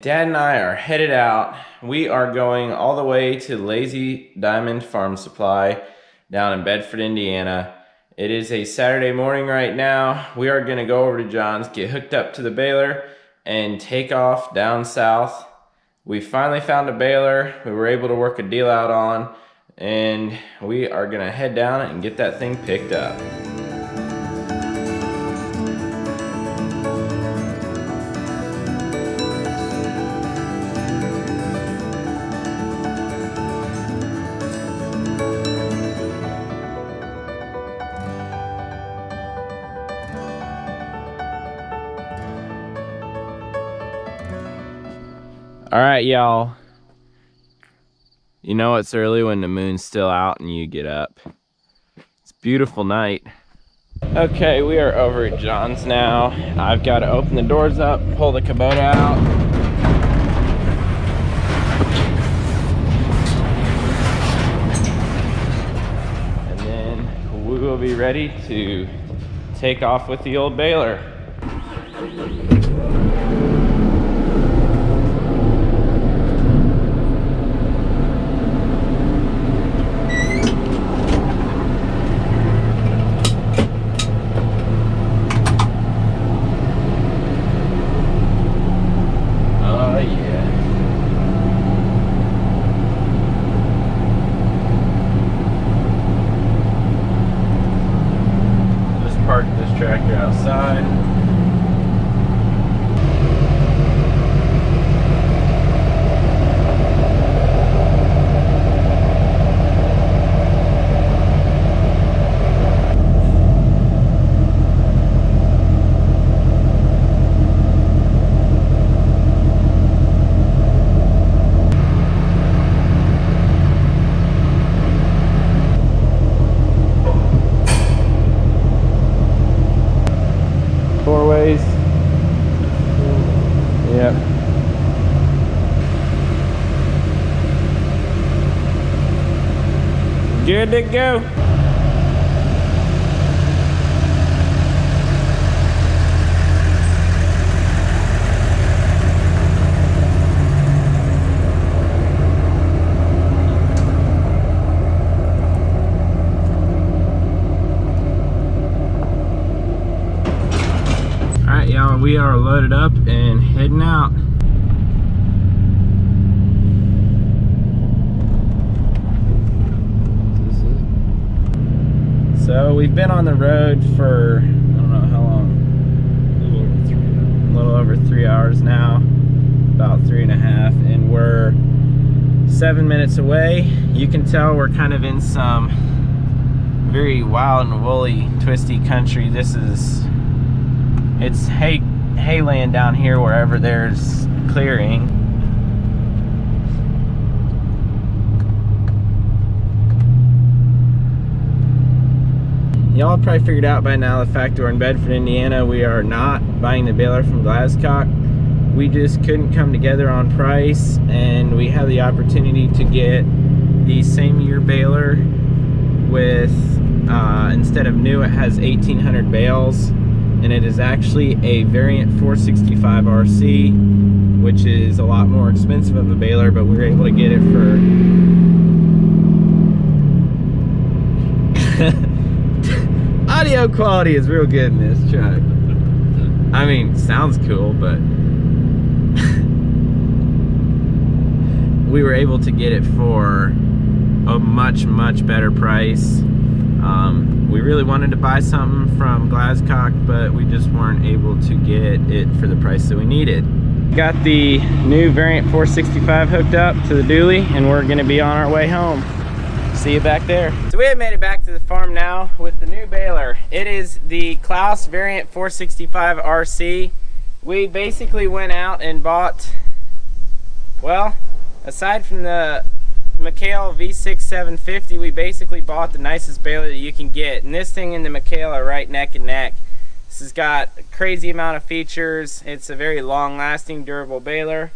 Dad and I are headed out. We are going all the way to Lazy Diamond Farm Supply down in Bedford, Indiana. It is a Saturday morning right now. We are going to go over to John's, get hooked up to the baler, and take off down south. We finally found a baler we were able to work a deal out on, and we are going to head down and get that thing picked up. All right, y'all. You know it's early when the moon's still out and you get up. It's a beautiful night. Okay, we are over at John's now. I've got to open the doors up, pull the Kubota out. And then we will be ready to take off with the old baler. Park this tractor outside. Yep. Good to go. Alright, y'all, we are loaded up and heading out. So we've been on the road for, I don't know how long, a little over 3 hours now, about 3.5, and we're 7 minutes away. You can tell we're kind of in some very wild and woolly, twisty country. It's hayland down here wherever there's clearing. Y'all have probably figured out by now the fact that we're in Bedford, Indiana. We are not buying the baler from Glasscock. We just couldn't come together on price, and we had the opportunity to get the same year baler with, instead of new, it has 1,800 bales, and it is actually a variant 465 RC, which is a lot more expensive of a baler, but we were able to get it for audio quality is real good in this truck. I mean, sounds cool, but we were able to get it for a much better price. We really wanted to buy something from Glasscock, but we just weren't able to get it for the price that we needed. Got the new variant 465 hooked up to the dually, and we're gonna be on our way home. See you back there. So we have made it back to the farm now with the new baler. It is the Klaus variant 465 RC. We basically went out and bought, well, aside from the McHale V6 750, we basically bought the nicest baler that you can get. And this thing and the McHale are right neck and neck. This has got a crazy amount of features. It's a very long-lasting, durable baler.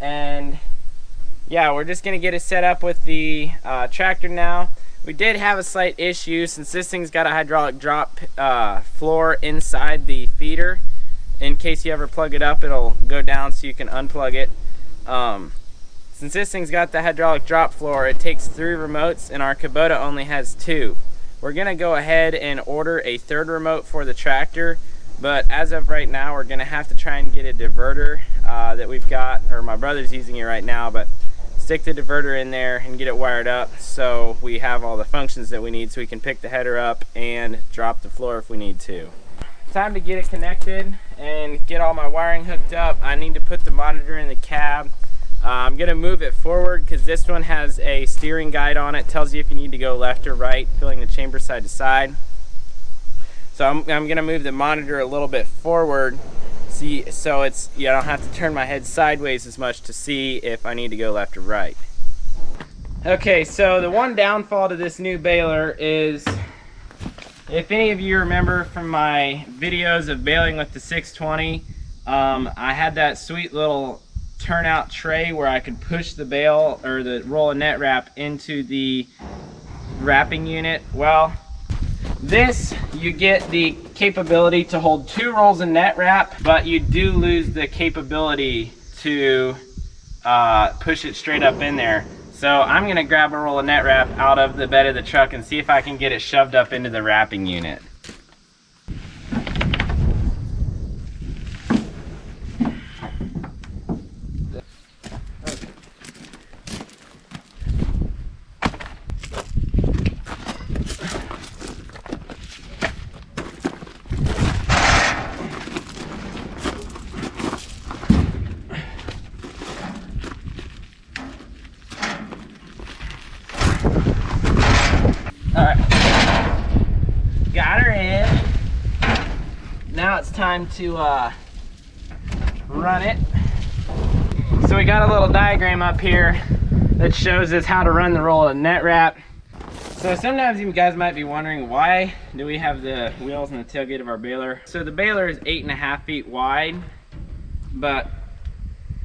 And yeah, we're just gonna get it set up with the tractor now. We did have a slight issue since this thing's got a hydraulic drop floor inside the feeder. in case you ever plug it up, it'll go down so you can unplug it. Since this thing's got the hydraulic drop floor, it takes 3 remotes and our Kubota only has 2. We're gonna go ahead and order a 3rd remote for the tractor, but as of right now, we're gonna have to try and get a diverter that we've got, or my brother's using it right now, but stick the diverter in there and get it wired up so we have all the functions that we need so we can pick the header up and drop the floor if we need to. Time to get it connected and get all my wiring hooked up. I need to put the monitor in the cab. I'm gonna move it forward because this one has a steering guide on it. Tells you if you need to go left or right, filling the chamber side to side. So I'm gonna move the monitor a little bit forward, so I don't have to turn my head sideways as much to see if I need to go left or right. Okay, so the one downfall to this new baler is, if any of you remember from my videos of baling with the 620, I had that sweet little turnout tray where I could push the bale or the roll of net wrap into the wrapping unit. Well, this, you get the capability to hold 2 rolls of net wrap, but you do lose the capability to push it straight up in there. So I'm gonna grab a roll of net wrap out of the bed of the truck and see if I can get it shoved up into the wrapping unit. Now it's time to run it. So we got a little diagram up here that shows us how to run the roll of net wrap. So sometimes you guys might be wondering, why do we have the wheels on the tailgate of our baler? So the baler is 8.5 feet wide, but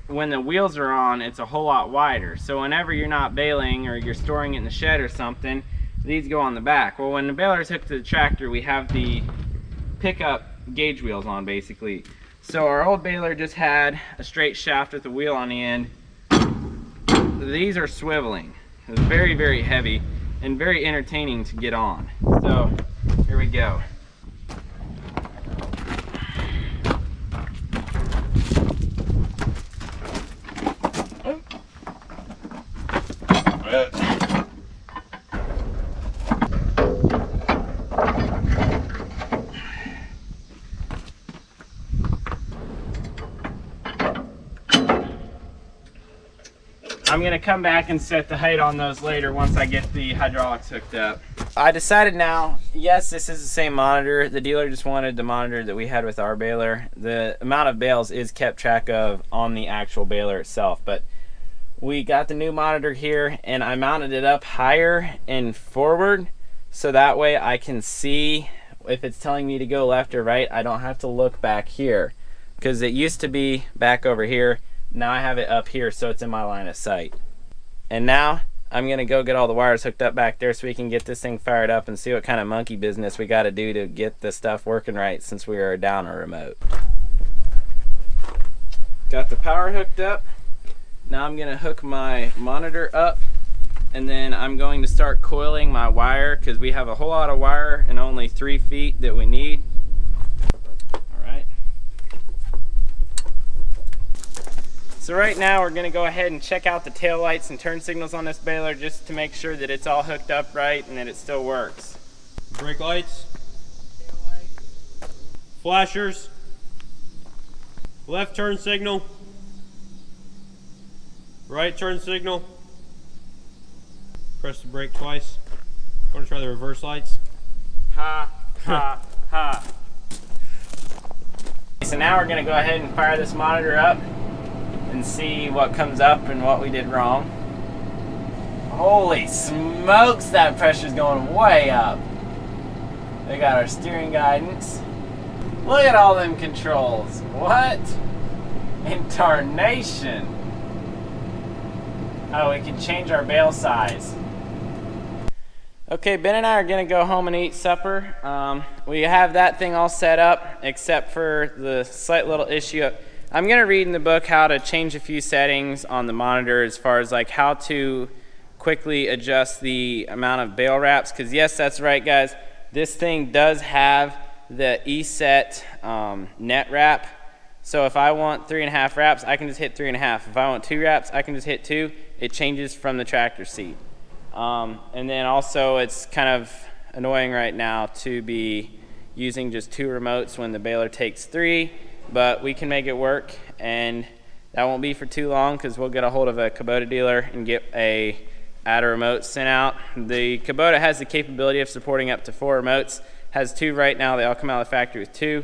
when the wheels are on, it's a whole lot wider. So whenever you're not baling or you're storing it in the shed or something, these go on the back. Well, when the baler is hooked to the tractor, we have the pickup gauge wheels on, basically. So our old baler just had a straight shaft with a wheel on the end. These are swiveling. It's very, very heavy and very entertaining to get on. So here we go. I'm gonna come back and set the height on those later once I get the hydraulics hooked up. I decided now, yes, this is the same monitor. The dealer just wanted the monitor that we had with our baler. The amount of bales is kept track of on the actual baler itself, but we got the new monitor here and I mounted it up higher and forward so that way I can see if it's telling me to go left or right. I don't have to look back here because it used to be back over here. Now I have it up here so it's in my line of sight. And now I'm gonna go get all the wires hooked up back there so we can get this thing fired up and see what kind of monkey business we gotta do to get the stuff working right since we are down a remote. Got the power hooked up. Now I'm gonna hook my monitor up and then I'm going to start coiling my wire because we have a whole lot of wire and only 3 feet that we need. So right now we're gonna go ahead and check out the tail lights and turn signals on this baler just to make sure that it's all hooked up right and that it still works. Brake lights, tail lights, flashers, left turn signal, right turn signal, press the brake twice. I want to try the reverse lights. Ha, ha, ha. So now we're gonna go ahead and fire this monitor up and see what comes up and what we did wrong. Holy smokes, that pressure's going way up. We got our steering guidance. Look at all them controls. What in tarnation? Oh, we can change our bale size. Okay, Ben and I are gonna go home and eat supper. We have that thing all set up, except for the slight little issue. I'm gonna read in the book how to change a few settings on the monitor as far as like how to quickly adjust the amount of bale wraps, because yes, that's right guys, this thing does have the ESET net wrap. So if I want 3.5 wraps, I can just hit 3.5. If I want 2 wraps, I can just hit 2. It changes from the tractor seat. And then also it's kind of annoying right now to be using just 2 remotes when the baler takes 3, but we can make it work, and that won't be for too long because we'll get a hold of a Kubota dealer and get a remote sent out. The Kubota has the capability of supporting up to 4 remotes, has 2 right now. They all come out of the factory with 2.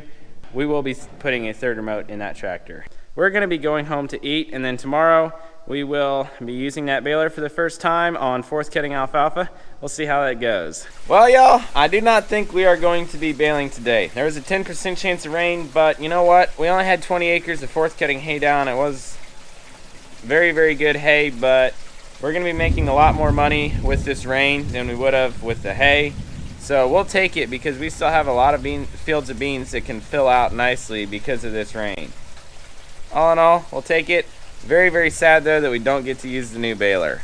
We will be putting a 3rd remote in that tractor. We're going to be going home to eat, and then tomorrow we will be using that baler for the first time on 4th cutting alfalfa. We'll see how that goes. Well, y'all, I do not think we are going to be baling today. There was a 10% chance of rain, but you know what? We only had 20 acres of 4th cutting hay down. It was very, very good hay, but we're going to be making a lot more money with this rain than we would have with the hay. So we'll take it because we still have a lot of fields of beans that can fill out nicely because of this rain. All in all, we'll take it. Very, very sad though that we don't get to use the new baler.